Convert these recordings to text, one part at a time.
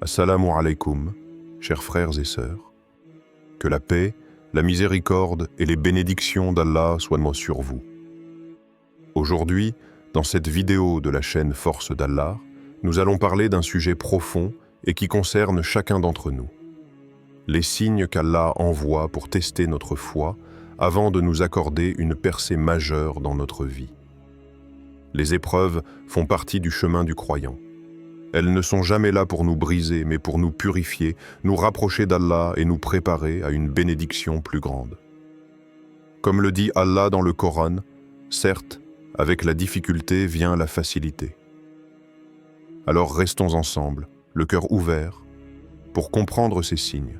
Assalamu alaikum, chers frères et sœurs. Que la paix, la miséricorde et les bénédictions d'Allah soient sur vous. Aujourd'hui, dans cette vidéo de la chaîne Force d'Allah, nous allons parler d'un sujet profond et qui concerne chacun d'entre nous. Les signes qu'Allah envoie pour tester notre foi avant de nous accorder une percée majeure dans notre vie. Les épreuves font partie du chemin du croyant. Elles ne sont jamais là pour nous briser, mais pour nous purifier, nous rapprocher d'Allah et nous préparer à une bénédiction plus grande. Comme le dit Allah dans le Coran, certes, avec la difficulté vient la facilité. Alors restons ensemble, le cœur ouvert, pour comprendre ces signes,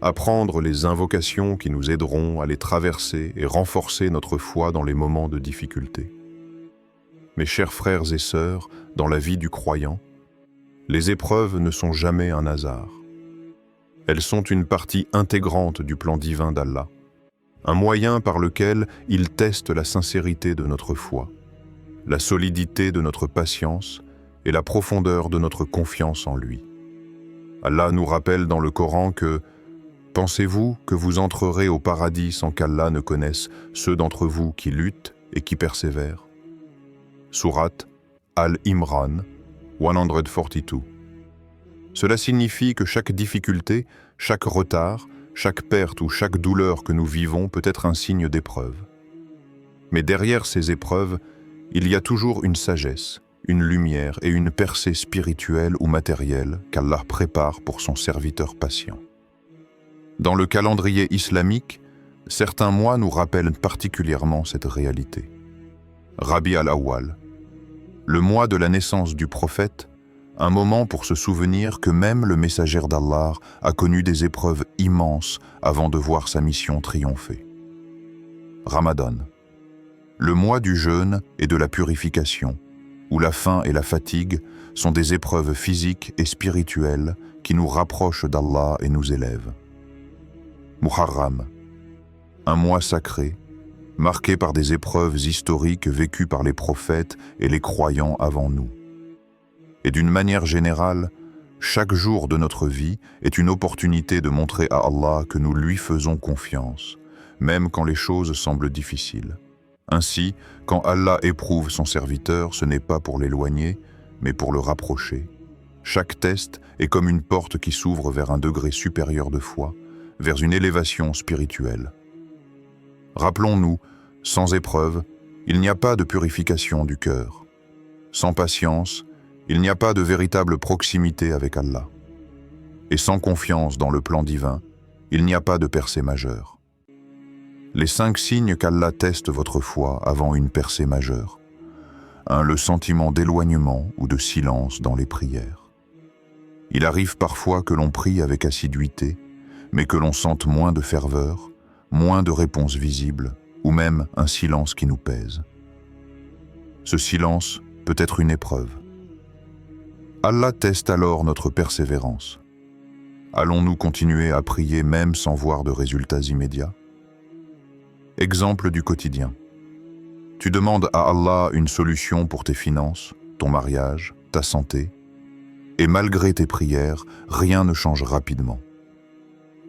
apprendre les invocations qui nous aideront à les traverser et renforcer notre foi dans les moments de difficulté. Mes chers frères et sœurs, dans la vie du croyant, les épreuves ne sont jamais un hasard. Elles sont une partie intégrante du plan divin d'Allah, un moyen par lequel il teste la sincérité de notre foi, la solidité de notre patience et la profondeur de notre confiance en lui. Allah nous rappelle dans le Coran que « Pensez-vous que vous entrerez au paradis sans qu'Allah ne connaisse ceux d'entre vous qui luttent et qui persévèrent » Sourate Al-Imran 142. Cela signifie que chaque difficulté, chaque retard, chaque perte ou chaque douleur que nous vivons peut être un signe d'épreuve. Mais derrière ces épreuves, il y a toujours une sagesse, une lumière et une percée spirituelle ou matérielle qu'Allah prépare pour son serviteur patient. Dans le calendrier islamique, certains mois nous rappellent particulièrement cette réalité. Rabi al-Awwal, le mois de la naissance du prophète, un moment pour se souvenir que même le messager d'Allah a connu des épreuves immenses avant de voir sa mission triompher. Ramadan, le mois du jeûne et de la purification, où la faim et la fatigue sont des épreuves physiques et spirituelles qui nous rapprochent d'Allah et nous élèvent. Muharram, un mois sacré, marqué par des épreuves historiques vécues par les prophètes et les croyants avant nous. Et d'une manière générale, chaque jour de notre vie est une opportunité de montrer à Allah que nous lui faisons confiance, même quand les choses semblent difficiles. Ainsi, quand Allah éprouve son serviteur, ce n'est pas pour l'éloigner, mais pour le rapprocher. Chaque test est comme une porte qui s'ouvre vers un degré supérieur de foi, vers une élévation spirituelle. Rappelons-nous, sans épreuve, il n'y a pas de purification du cœur. Sans patience, il n'y a pas de véritable proximité avec Allah. Et sans confiance dans le plan divin, il n'y a pas de percée majeure. Les 5 signes qu'Allah teste votre foi avant une percée majeure. 1. Le sentiment d'éloignement ou de silence dans les prières. Il arrive parfois que l'on prie avec assiduité, mais que l'on sente moins de ferveur, moins de réponses visibles, ou même un silence qui nous pèse. Ce silence peut être une épreuve. Allah teste alors notre persévérance. Allons-nous continuer à prier même sans voir de résultats immédiats? Exemple du quotidien. Tu demandes à Allah une solution pour tes finances, ton mariage, ta santé, et malgré tes prières, rien ne change rapidement.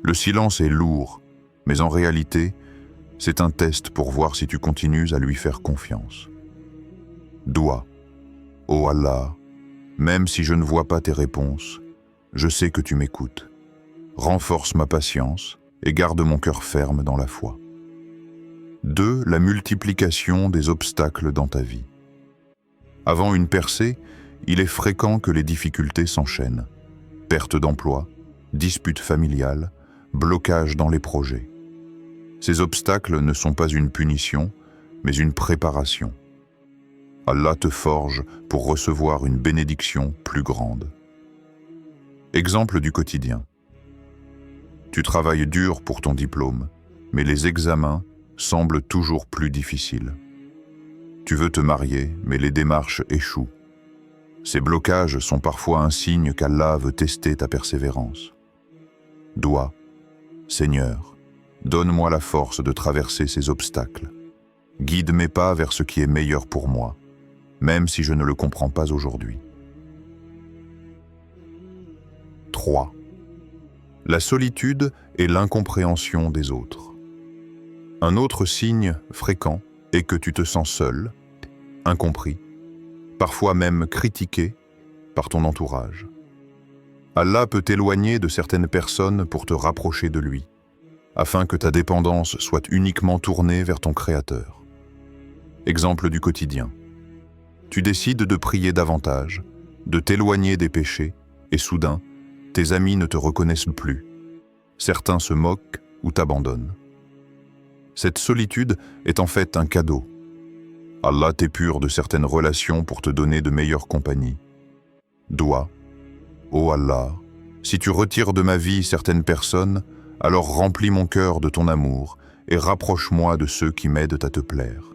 Le silence est lourd, mais en réalité, c'est un test pour voir si tu continues à lui faire confiance. Doua. Ô Allah, même si je ne vois pas tes réponses, je sais que tu m'écoutes. Renforce ma patience et garde mon cœur ferme dans la foi. 2. La multiplication des obstacles dans ta vie. Avant une percée, il est fréquent que les difficultés s'enchaînent. Perte d'emploi, disputes familiales, blocage dans les projets. Ces obstacles ne sont pas une punition, mais une préparation. Allah te forge pour recevoir une bénédiction plus grande. Exemple du quotidien. Tu travailles dur pour ton diplôme, mais les examens semblent toujours plus difficiles. Tu veux te marier, mais les démarches échouent. Ces blocages sont parfois un signe qu'Allah veut tester ta persévérance. Doua. Seigneur, donne-moi la force de traverser ces obstacles. Guide mes pas vers ce qui est meilleur pour moi, même si je ne le comprends pas aujourd'hui. 3. La solitude et l'incompréhension des autres. Un autre signe fréquent est que tu te sens seul, incompris, parfois même critiqué par ton entourage. Allah peut t'éloigner de certaines personnes pour te rapprocher de lui, afin que ta dépendance soit uniquement tournée vers ton Créateur. Exemple du quotidien. Tu décides de prier davantage, de t'éloigner des péchés, et soudain, tes amis ne te reconnaissent plus. Certains se moquent ou t'abandonnent. Cette solitude est en fait un cadeau. Allah t'épure de certaines relations pour te donner de meilleures compagnies. Dois, ô Allah, si tu retires de ma vie certaines personnes, alors remplis mon cœur de ton amour et rapproche-moi de ceux qui m'aident à te plaire.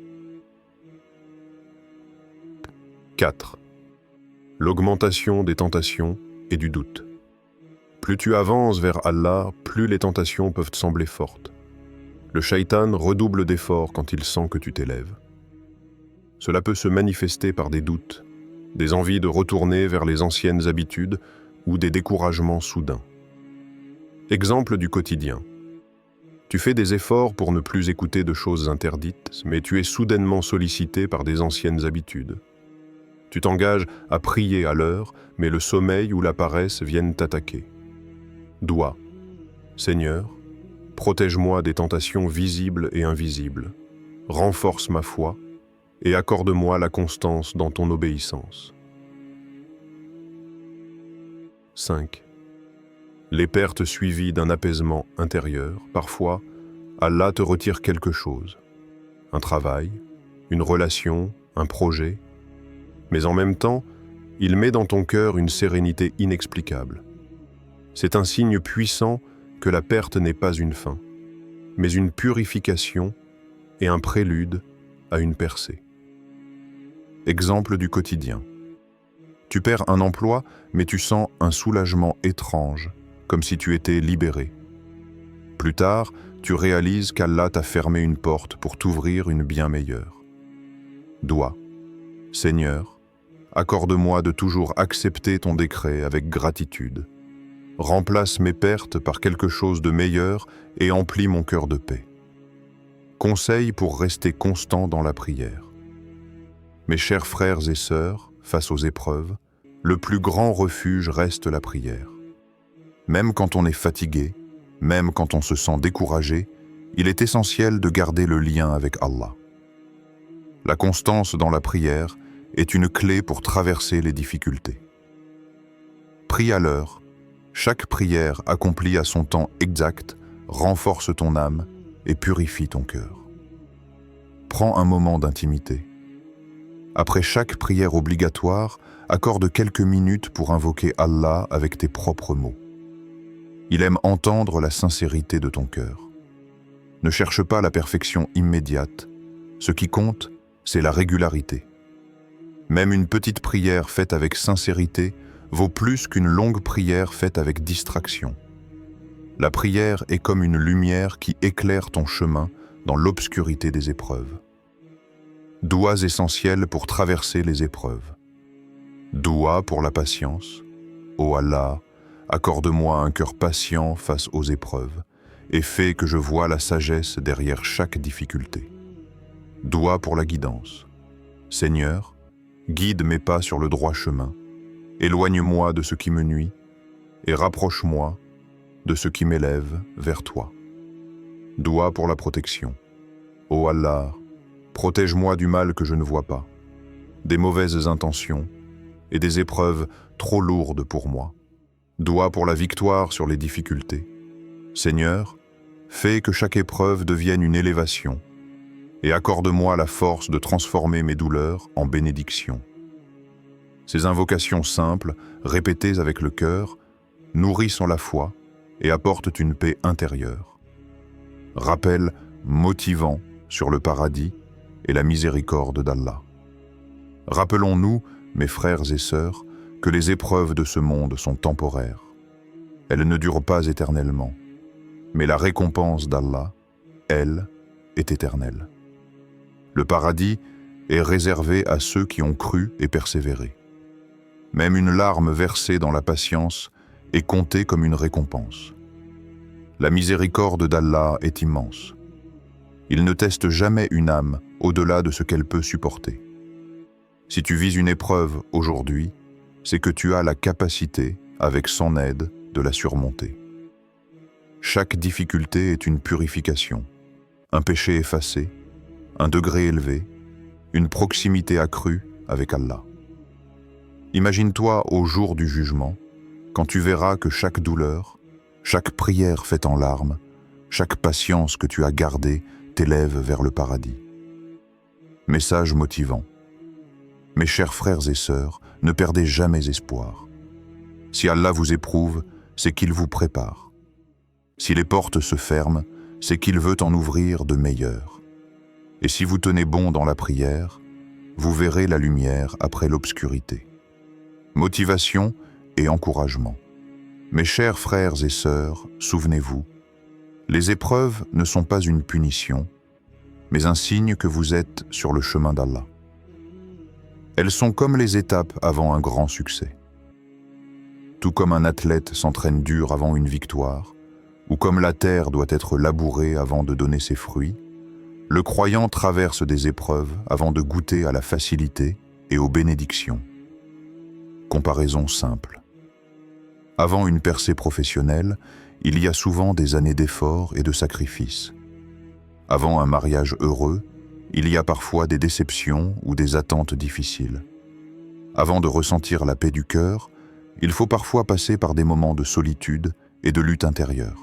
4. L'augmentation des tentations et du doute. Plus tu avances vers Allah, plus les tentations peuvent te sembler fortes. Le shaitan redouble d'efforts quand il sent que tu t'élèves. Cela peut se manifester par des doutes, des envies de retourner vers les anciennes habitudes ou des découragements soudains. Exemple du quotidien. Tu fais des efforts pour ne plus écouter de choses interdites, mais tu es soudainement sollicité par des anciennes habitudes. Tu t'engages à prier à l'heure, mais le sommeil ou la paresse viennent t'attaquer. Dois, Seigneur, protège-moi des tentations visibles et invisibles, renforce ma foi et accorde-moi la constance dans ton obéissance. 5. Les pertes suivies d'un apaisement intérieur, parfois, Allah te retire quelque chose, un travail, une relation, un projet, mais en même temps, il met dans ton cœur une sérénité inexplicable. C'est un signe puissant que la perte n'est pas une fin, mais une purification et un prélude à une percée. Exemple du quotidien. Tu perds un emploi, mais tu sens un soulagement étrange, comme si tu étais libéré. Plus tard, tu réalises qu'Allah t'a fermé une porte pour t'ouvrir une bien meilleure. Dois, Seigneur, accorde-moi de toujours accepter ton décret avec gratitude. Remplace mes pertes par quelque chose de meilleur et emplis mon cœur de paix. Conseil pour rester constant dans la prière. Mes chers frères et sœurs, face aux épreuves, le plus grand refuge reste la prière. Même quand on est fatigué, même quand on se sent découragé, il est essentiel de garder le lien avec Allah. La constance dans la prière est une clé pour traverser les difficultés. Prie à l'heure. Chaque prière accomplie à son temps exact renforce ton âme et purifie ton cœur. Prends un moment d'intimité. Après chaque prière obligatoire, accorde quelques minutes pour invoquer Allah avec tes propres mots. Il aime entendre la sincérité de ton cœur. Ne cherche pas la perfection immédiate. Ce qui compte, c'est la régularité. Même une petite prière faite avec sincérité vaut plus qu'une longue prière faite avec distraction. La prière est comme une lumière qui éclaire ton chemin dans l'obscurité des épreuves. Doigts essentiels pour traverser les épreuves. Doua pour la patience. Ô Allah, accorde-moi un cœur patient face aux épreuves et fais que je voie la sagesse derrière chaque difficulté. Doua pour la guidance. Seigneur, guide mes pas sur le droit chemin. Éloigne-moi de ce qui me nuit et rapproche-moi de ce qui m'élève vers toi. Doua pour la protection. Ô Allah, protège-moi du mal que je ne vois pas, des mauvaises intentions et des épreuves trop lourdes pour moi. Doua pour la victoire sur les difficultés. Seigneur, fais que chaque épreuve devienne une élévation et accorde-moi la force de transformer mes douleurs en bénédictions. Ces invocations simples, répétées avec le cœur, nourrissent la foi et apportent une paix intérieure. Rappel motivant sur le paradis et la miséricorde d'Allah. Rappelons-nous, mes frères et sœurs, que les épreuves de ce monde sont temporaires. Elles ne durent pas éternellement, mais la récompense d'Allah, elle, est éternelle. Le paradis est réservé à ceux qui ont cru et persévéré. Même une larme versée dans la patience est comptée comme une récompense. La miséricorde d'Allah est immense. Il ne teste jamais une âme au-delà de ce qu'elle peut supporter. Si tu vis une épreuve aujourd'hui, c'est que tu as la capacité, avec son aide, de la surmonter. Chaque difficulté est une purification, un péché effacé, un degré élevé, une proximité accrue avec Allah. Imagine-toi au jour du jugement, quand tu verras que chaque douleur, chaque prière faite en larmes, chaque patience que tu as gardée t'élève vers le paradis. Message motivant. Mes chers frères et sœurs, ne perdez jamais espoir. Si Allah vous éprouve, c'est qu'il vous prépare. Si les portes se ferment, c'est qu'il veut en ouvrir de meilleures. Et si vous tenez bon dans la prière, vous verrez la lumière après l'obscurité. Motivation et encouragement. Mes chers frères et sœurs, souvenez-vous, les épreuves ne sont pas une punition, mais un signe que vous êtes sur le chemin d'Allah. Elles sont comme les étapes avant un grand succès. Tout comme un athlète s'entraîne dur avant une victoire, ou comme la terre doit être labourée avant de donner ses fruits, le croyant traverse des épreuves avant de goûter à la facilité et aux bénédictions. Comparaison simple. Avant une percée professionnelle, il y a souvent des années d'efforts et de sacrifices. Avant un mariage heureux, il y a parfois des déceptions ou des attentes difficiles. Avant de ressentir la paix du cœur, il faut parfois passer par des moments de solitude et de lutte intérieure.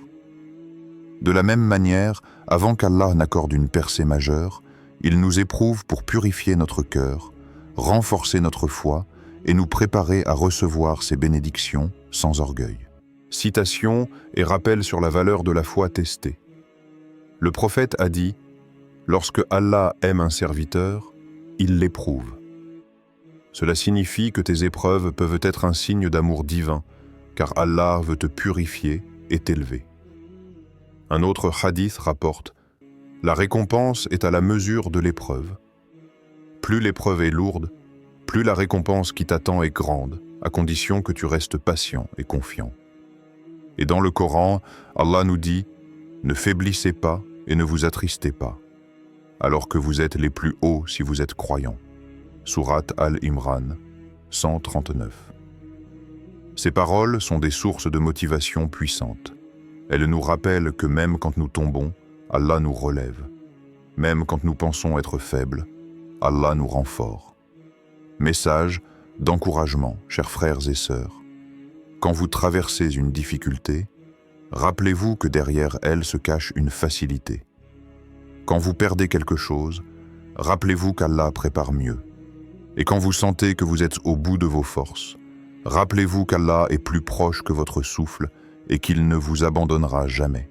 De la même manière, avant qu'Allah n'accorde une percée majeure, il nous éprouve pour purifier notre cœur, renforcer notre foi et nous préparer à recevoir ses bénédictions sans orgueil. Citation et rappel sur la valeur de la foi testée. Le prophète a dit « Lorsque Allah aime un serviteur, il l'éprouve ». Cela signifie que tes épreuves peuvent être un signe d'amour divin, car Allah veut te purifier et t'élever. Un autre hadith rapporte « La récompense est à la mesure de l'épreuve. Plus l'épreuve est lourde, plus la récompense qui t'attend est grande, à condition que tu restes patient et confiant. » Et dans le Coran, Allah nous dit « Ne faiblissez pas et ne vous attristez pas, alors que vous êtes les plus hauts si vous êtes croyants. » Sourate Al-Imran, 139. Ces paroles sont des sources de motivation puissantes. Elles nous rappellent que même quand nous tombons, Allah nous relève. Même quand nous pensons être faibles, Allah nous rend forts. Message d'encouragement, chers frères et sœurs. Quand vous traversez une difficulté, rappelez-vous que derrière elle se cache une facilité. Quand vous perdez quelque chose, rappelez-vous qu'Allah prépare mieux. Et quand vous sentez que vous êtes au bout de vos forces, rappelez-vous qu'Allah est plus proche que votre souffle et qu'il ne vous abandonnera jamais.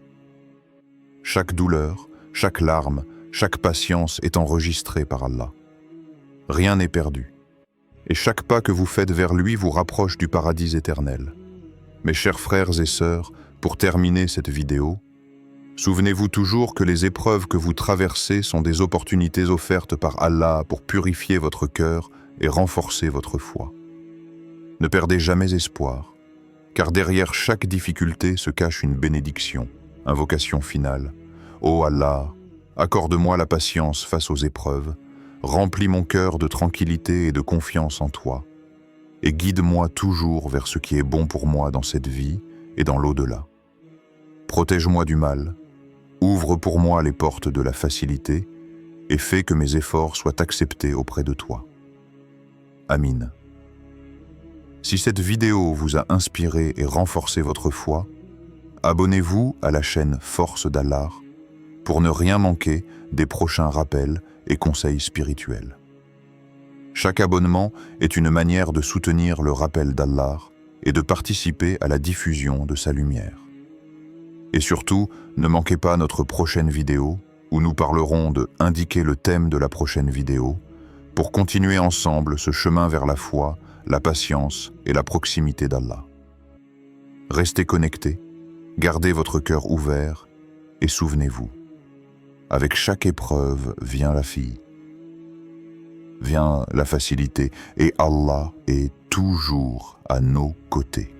Chaque douleur, chaque larme, chaque patience est enregistrée par Allah. Rien n'est perdu. Et chaque pas que vous faites vers lui vous rapproche du paradis éternel. Mes chers frères et sœurs, pour terminer cette vidéo, souvenez-vous toujours que les épreuves que vous traversez sont des opportunités offertes par Allah pour purifier votre cœur et renforcer votre foi. Ne perdez jamais espoir, car derrière chaque difficulté se cache une bénédiction, invocation finale. Ô Allah, accorde-moi la patience face aux épreuves, remplis mon cœur de tranquillité et de confiance en toi, et guide-moi toujours vers ce qui est bon pour moi dans cette vie et dans l'au-delà. Protège-moi du mal, ouvre pour moi les portes de la facilité et fais que mes efforts soient acceptés auprès de toi. Amin. Si cette vidéo vous a inspiré et renforcé votre foi, abonnez-vous à la chaîne Force d'Allah pour ne rien manquer des prochains rappels et conseils spirituels. Chaque abonnement est une manière de soutenir le rappel d'Allah et de participer à la diffusion de sa lumière. Et surtout, ne manquez pas notre prochaine vidéo où nous parlerons de indiquer le thème de la prochaine vidéo pour continuer ensemble ce chemin vers la foi, la patience et la proximité d'Allah. Restez connectés, gardez votre cœur ouvert et souvenez-vous, avec chaque épreuve vient la fille, vient la facilité et Allah est toujours à nos côtés.